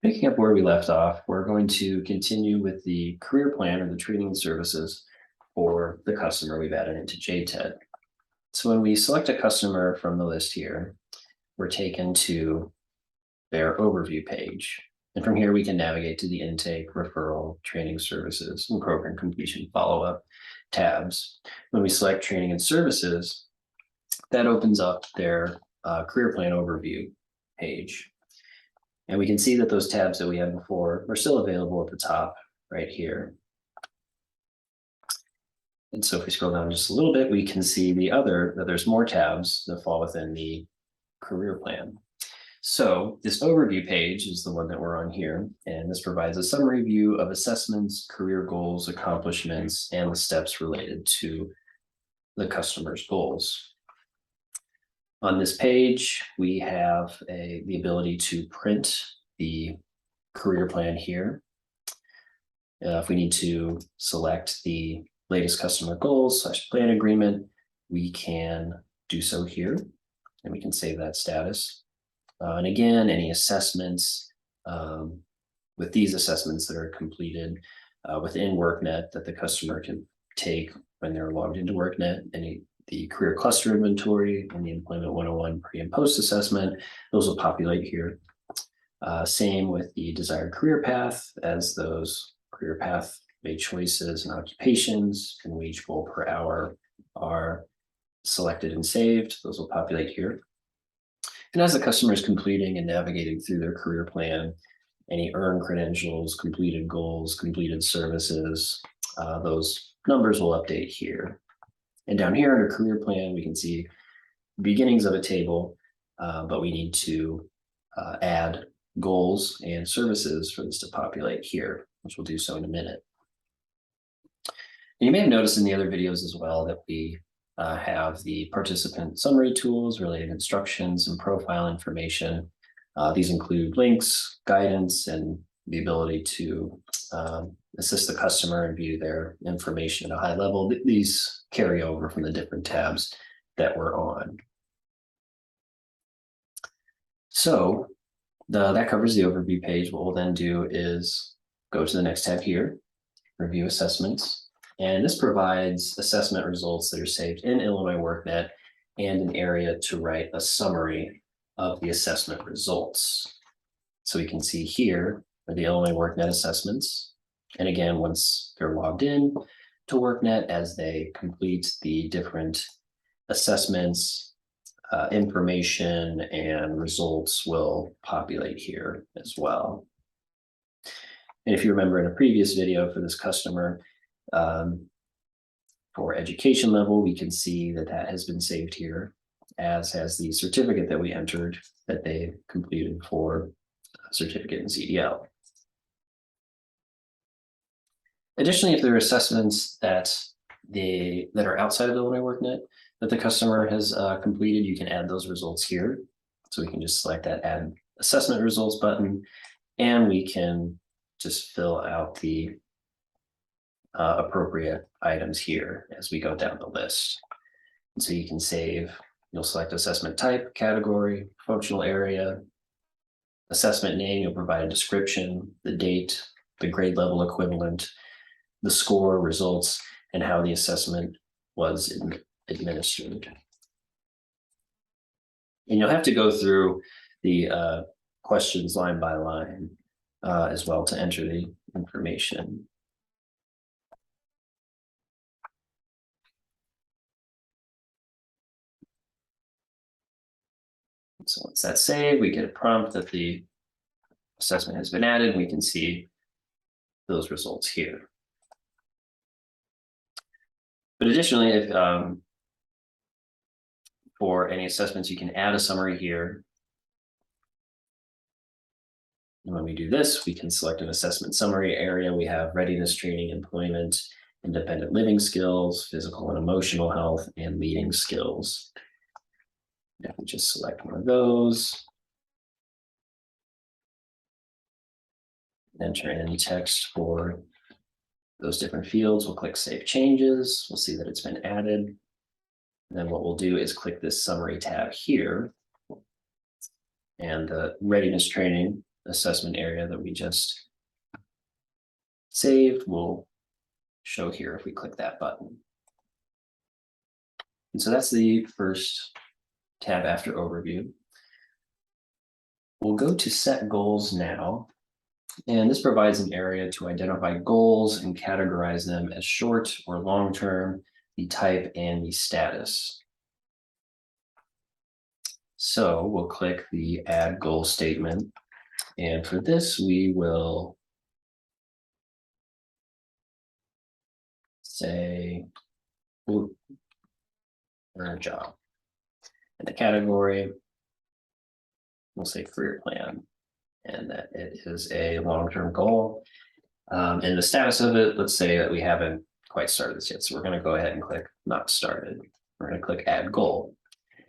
Picking up where we left off, we're going to continue with the career plan or the training and services for the customer we've added into JTED. So when we select a customer from the list here, we're taken to their overview page. And from here, we can navigate to the intake, referral, training services, and program completion follow-up tabs. When we select training and services, that opens up their career plan overview page. And we can see that those tabs that we had before are still available at the top right here. And so if we scroll down just a little bit, we can see that there's more tabs that fall within the career plan. So this overview page is the one that we're on here, and this provides a summary view of assessments, career goals, accomplishments, and the steps related to the customer's goals. On this page, we have the ability to print the career plan here. If we need to select the latest customer goals / plan agreement, we can do so here, and we can save that status. And again, any assessments with these assessments that are completed within workNet that the customer can take when they're logged into workNet, the career cluster inventory and the employment 101 pre and post assessment, those will populate here. Same with the desired career path, as those career path made choices and occupations and wage goal per hour are selected and saved. Those will populate here. And as the customer is completing and navigating through their career plan, any earned credentials, completed goals, completed services, those numbers will update here. And down here under career plan, we can see beginnings of a table, but we need to add goals and services for this to populate here, which we'll do so in a minute. And you may have noticed in the other videos as well that we have the participant summary tools, related instructions, and profile information. These include links, guidance, and the ability to assist the customer and view their information at a high level. These carry over from the different tabs that we're on. So that covers the overview page. What we'll then do is go to the next tab here, review assessments. And this provides assessment results that are saved in Illinois workNet and an area to write a summary of the assessment results. So we can see here are the Illinois workNet assessments. And again, once they're logged in to workNet, as they complete the different assessments, information and results will populate here as well. And if you remember in a previous video for this customer, for education level, we can see that has been saved here, as has the certificate that we entered that they completed for certificate in CDL. Additionally, if there are assessments that are outside of Illinois workNet that the customer has completed, you can add those results here. So we can just select that add assessment results button, and we can just fill out the appropriate items here as we go down the list. And so you can save, you'll select assessment type, category, functional area, assessment name, you'll provide a description, the date, the grade level equivalent, the score, results, and how the assessment was administered. And you'll have to go through the questions line by line as well to enter the information. So once that's saved, we get a prompt that the assessment has been added. We can see those results here. But additionally, if for any assessments, you can add a summary here. And when we do this, we can select an assessment summary area. We have readiness training, employment, independent living skills, physical and emotional health, and leading skills. If we just select one of those, enter in text for those different fields, we'll click Save Changes. We'll see that it's been added. And then what we'll do is click this Summary tab here. And the readiness training assessment area that we just saved will show here if we click that button. And so that's the first tab after overview. We'll go to set goals now. And this provides an area to identify goals and categorize them as short or long-term, the type, and the status. So we'll click the add goal statement. And for this, we will say, earn a job. And the category, we'll say career plan, and that it is a long-term goal. And the status of it, let's say that we haven't quite started this yet. So we're going to go ahead and click not started. We're going to click add goal.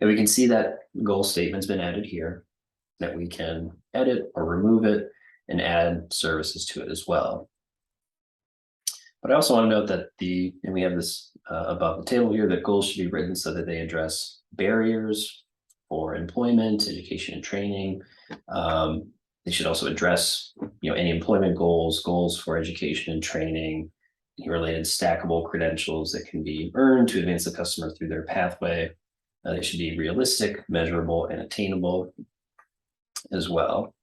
And we can see that goal statement's been added here, that we can edit or remove it and add services to it as well. But I also want to note that and we have this above the table here, that goals should be written so that they address barriers for employment, education, and training. They should also address, any employment goals, goals for education and training, related stackable credentials that can be earned to advance the customer through their pathway. They should be realistic, measurable, and attainable as well.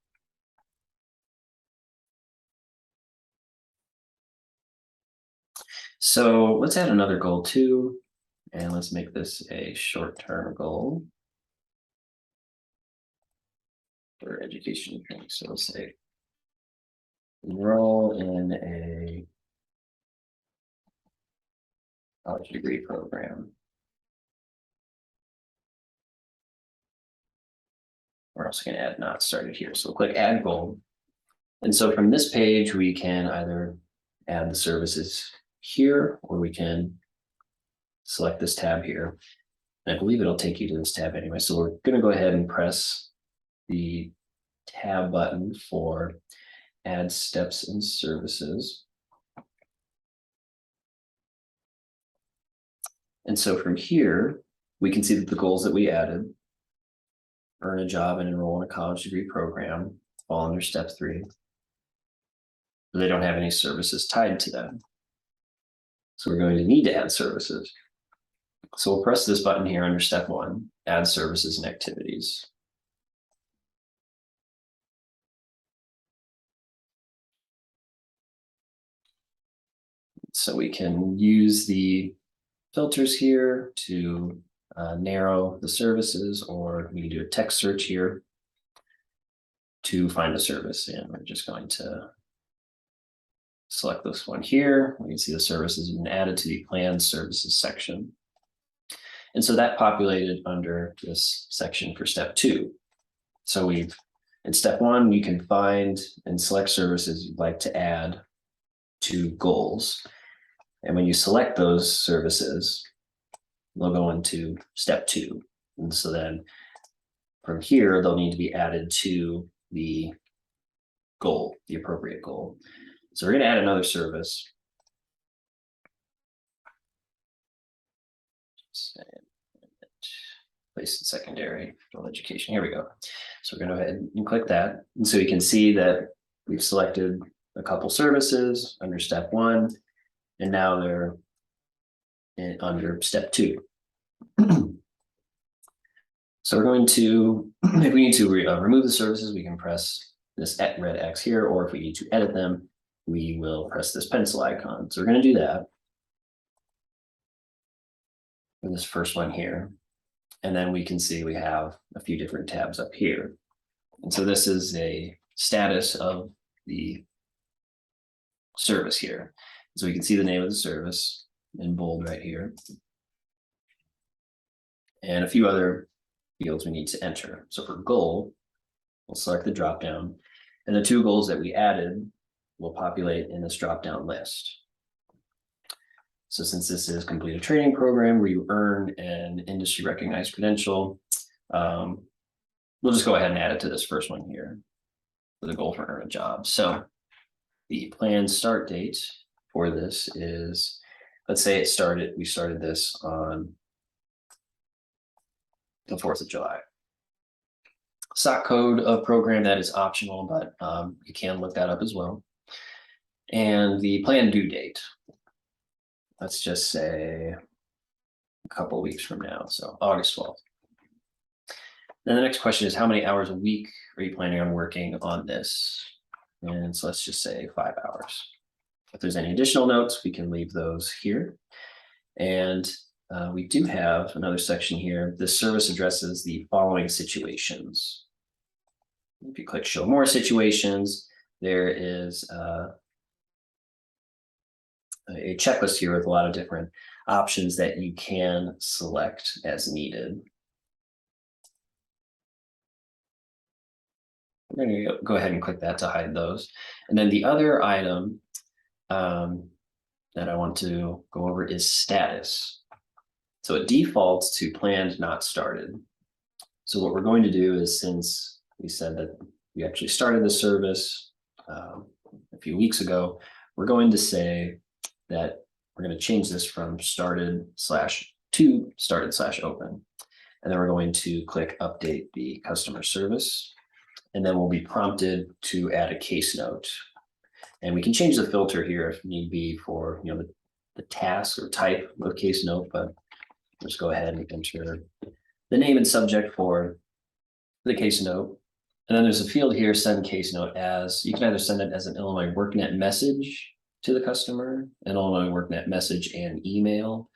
So let's add another goal too, and let's make this a short-term goal for education and training. So let's say enroll in a college degree program. We're also going to add not started here. So we'll click add goal. And so from this page, we can either add the services here, or we can select this tab here. And I believe it'll take you to this tab anyway. So we're going to go ahead and press the tab button for add steps and services. And so from here, we can see that the goals that we added, earn a job and enroll in a college degree program, fall under step 3. They don't have any services tied to them. So we're going to need to add services. So we'll press this button here under step 1, add services and activities. So we can use the filters here to narrow the services, or we can do a text search here to find a service. And we're just going to select this one here. We can see the services have been added to the planned services section. And so that populated under this section for step 2. So in step 1, you can find and select services you'd like to add to goals. And when you select those services, they'll go into step 2. And so then from here, they'll need to be added to the goal, the appropriate goal. So we're going to add another service. Place in secondary adult education. Here we go. So we're going to go ahead and click that. And so you can see that we've selected a couple services under step 1, and now they're under step 2. So we're going to, if we need to remove the services, we can press this red X here, or if we need to edit them, we will press this pencil icon. So we're going to do that for this first one here. And then we can see we have a few different tabs up here. And so this is a status of the service here. So we can see the name of the service in bold right here, and a few other fields we need to enter. So for goal, we'll select the drop down, and the 2 goals that we added will populate in this drop down list. So since this is complete a training program where you earn an industry recognized credential, we'll just go ahead and add it to this first one here for the goal for earn a job. So the planned start date for this is, let's say we started this on the 4th of July. stock code of program that is optional, but you can look that up as well. And the plan due date. Let's just say a couple weeks from now, so August 12th. Then the next question is, how many hours a week are you planning on working on this? And so let's just say 5 hours. If there's any additional notes, we can leave those here. And we do have another section here. This service addresses the following situations. If you click show more situations, there is a checklist here with a lot of different options that you can select as needed. We're going to go ahead and click that to hide those. And then the other item that I want to go over is status. So it defaults to planned, not started. So what we're going to do is, since we said that we actually started the service a few weeks ago, we're going to say that we're going to change this from started to started/open. And then we're going to click update the customer service. And then we'll be prompted to add a case note. And we can change the filter here if need be for the task or type of case note, but let's go ahead and enter the name and subject for the case note. And then there's a field here, send case note as. You can either send it as an Illinois workNet message to the customer, an Illinois workNet message and email,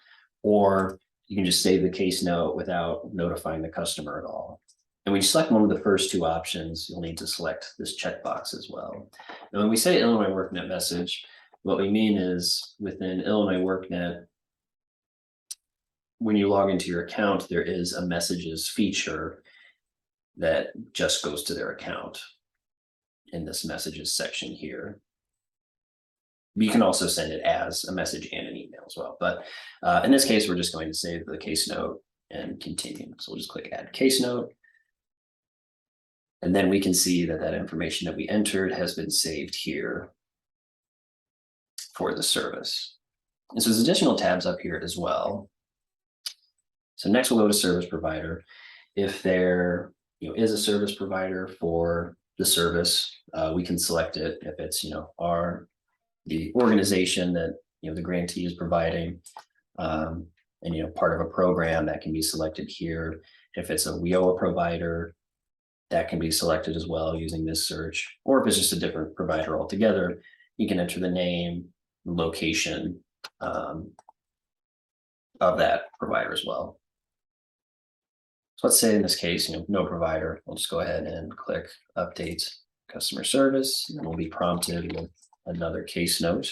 or you can just save the case note without notifying the customer at all. And when you select one of the first two options, you'll need to select this checkbox as well. And when we say Illinois workNet message, what we mean is within Illinois workNet, when you log into your account, there is a messages feature that just goes to their account in this messages section here. You can also send it as a message and an email as well. But in this case, we're just going to save the case note and continue. So we'll just click add case note. And then we can see that that information that we entered has been saved here for the service. And so there's additional tabs up here as well. So next we'll go to service provider. If there is a service provider for the service, we can select it if it's the organization that the grantee is providing, and part of a program that can be selected here. If it's a WIOA provider, that can be selected as well using this search, or if it's just a different provider altogether, you can enter the name, location of that provider as well. So let's say in this case, no provider. We'll just go ahead and click update customer service, and we'll be prompted with another case note.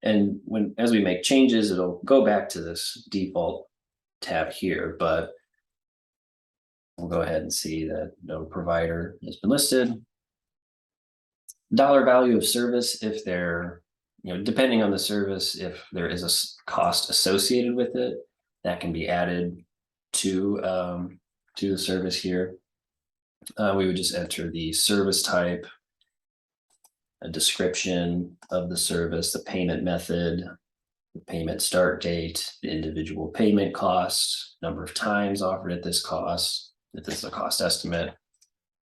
And as we make changes, it'll go back to this default tab here, but we'll go ahead and see that no provider has been listed. Dollar value of service, if they're, depending on the service, if there is a cost associated with it, that can be added to the service here. We would just enter the service type, a description of the service, the payment method, the payment start date, the individual payment cost, number of times offered at this cost, if this is a cost estimate,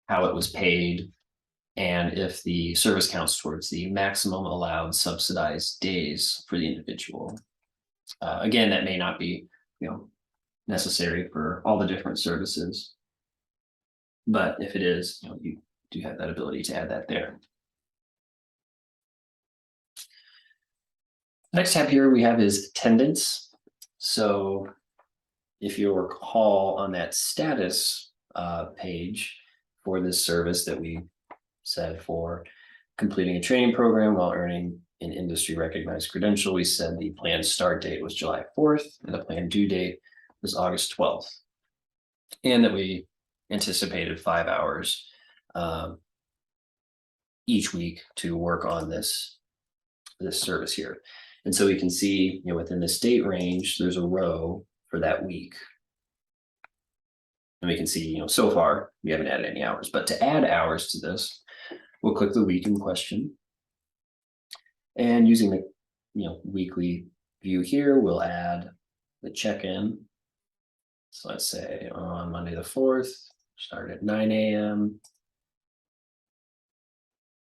how it was paid, and if the service counts towards the maximum allowed subsidized days for the individual. Again, that may not be necessary for all the different services, but if it is, you do have that ability to add that there. Next tab here we have is attendance. So if you recall on that status page for this service that we said for completing a training program while earning an industry recognized credential, we said the planned start date was July 4th and the planned due date was August 12th. And that we anticipated 5 hours each week to work on this service here. And so we can see, within this date range, there's a row for that week. And we can see, so far we haven't added any hours, but to add hours to this, we'll click the week in question. And using the, weekly view here, we'll add the check-in. So let's say on Monday the 4th, start at 9 a.m.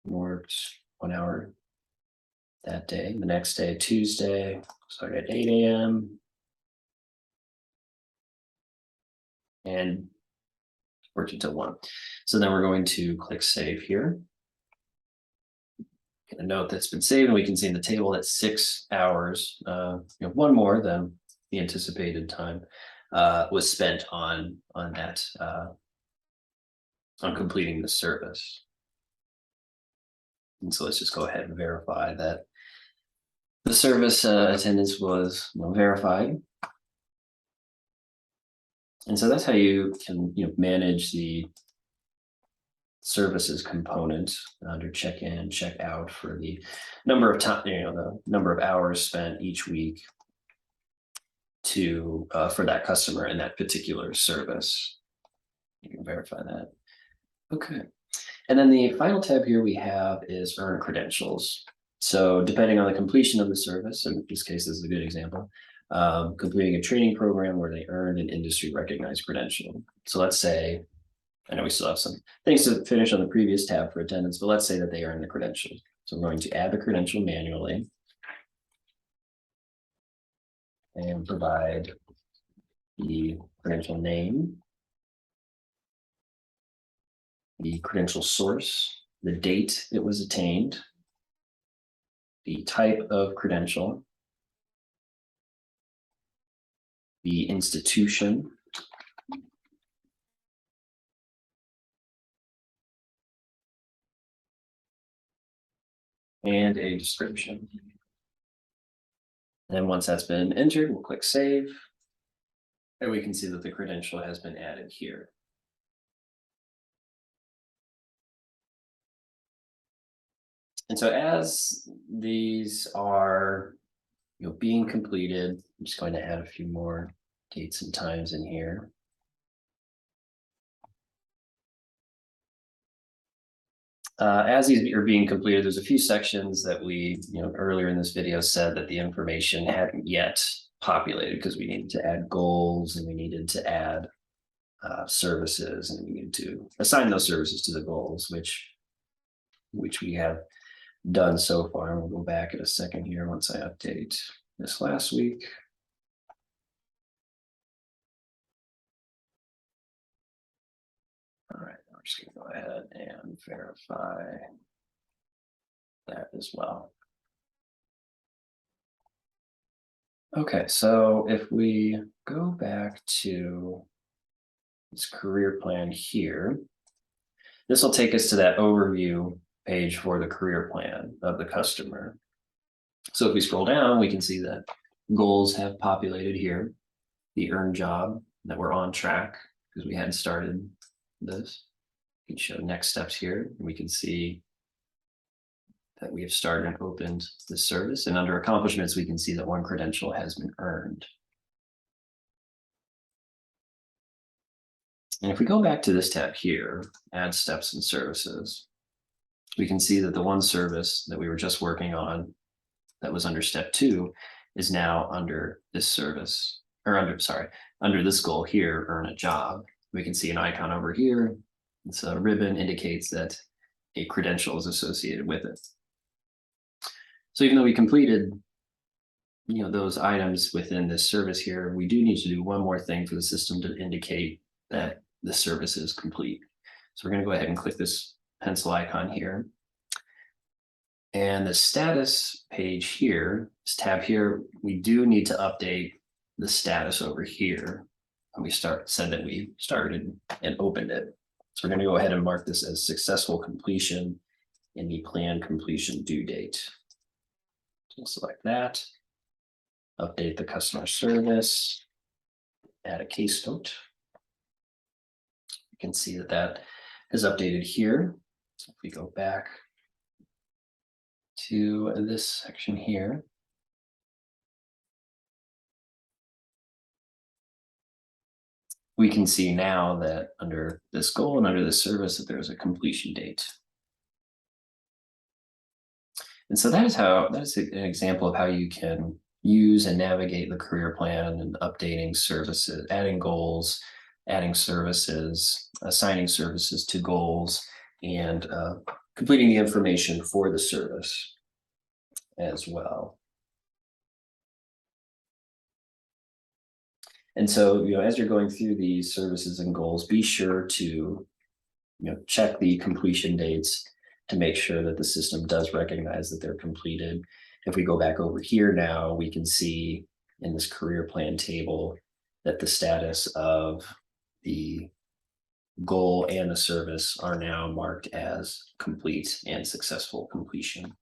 Worked 1 hour that day. The next day, Tuesday, start at 8 a.m. and worked until 1. So then we're going to click save here. Get a note that's been saved, and we can see in the table that 6 hours, one more than the anticipated time, was spent on that, on completing the service. And so let's just go ahead and verify that the service attendance was verified. And so that's how you can manage the services component under check-in and check-out for the number of time, the number of hours spent each week to for that customer in that particular service. You can verify that. Okay. And then the final tab here we have is earn credentials. So depending on the completion of the service, and in this case, this is a good example, completing a training program where they earned an industry recognized credential. So let's say, I know we still have some things to finish on the previous tab for attendance, but let's say that they earned the credential. So we're going to add the credential manually and provide the credential name, the credential source, the date it was attained, the type of credential, the institution, and a description. And once that's been entered, we'll click save, and we can see that the credential has been added here. And so as these are being completed, I'm just going to add a few more dates and times in here. As these are being completed, there's a few sections that we, earlier in this video said that the information hadn't yet populated because we needed to add goals and we needed to add services, and we needed to assign those services to the goals, which we have done so far. We'll go back in a second here once I update this last week. All right, I'm just going to go ahead and verify that as well. Okay, so if we go back to this career plan here, this will take us to that overview page for the career plan of the customer. So if we scroll down, we can see that goals have populated here, the earned job, that we're on track because we hadn't started this. We can show next steps here. We can see that we have started and opened the service, and under accomplishments, we can see that 1 credential has been earned. And if we go back to this tab here, add steps and services, we can see that the one service that we were just working on that was under step 2 is now under this service, or under this goal here, earn a job. We can see an icon over here. It's a ribbon indicates that a credential is associated with it. So even though we completed, those items within this service here, we do need to do one more thing for the system to indicate that the service is complete. So we're going to go ahead and click this pencil icon here. And the status page here, this tab here, we do need to update the status over here when we said that we started and opened it. So we're going to go ahead and mark this as successful completion in the planned completion due date. So select that, update the customer service, add a case note. You can see that that is updated here. So if we go back to this section here, we can see now that under this goal and under this service that there's a completion date. And so that is an example of how you can use and navigate the career plan and updating services, adding goals, adding services, assigning services to goals, and completing the information for the service as well. And so, as you're going through these services and goals, be sure to, check the completion dates to make sure that the system does recognize that they're completed. If we go back over here now, we can see in this career plan table that the status of the goal and the service are now marked as complete and successful completion.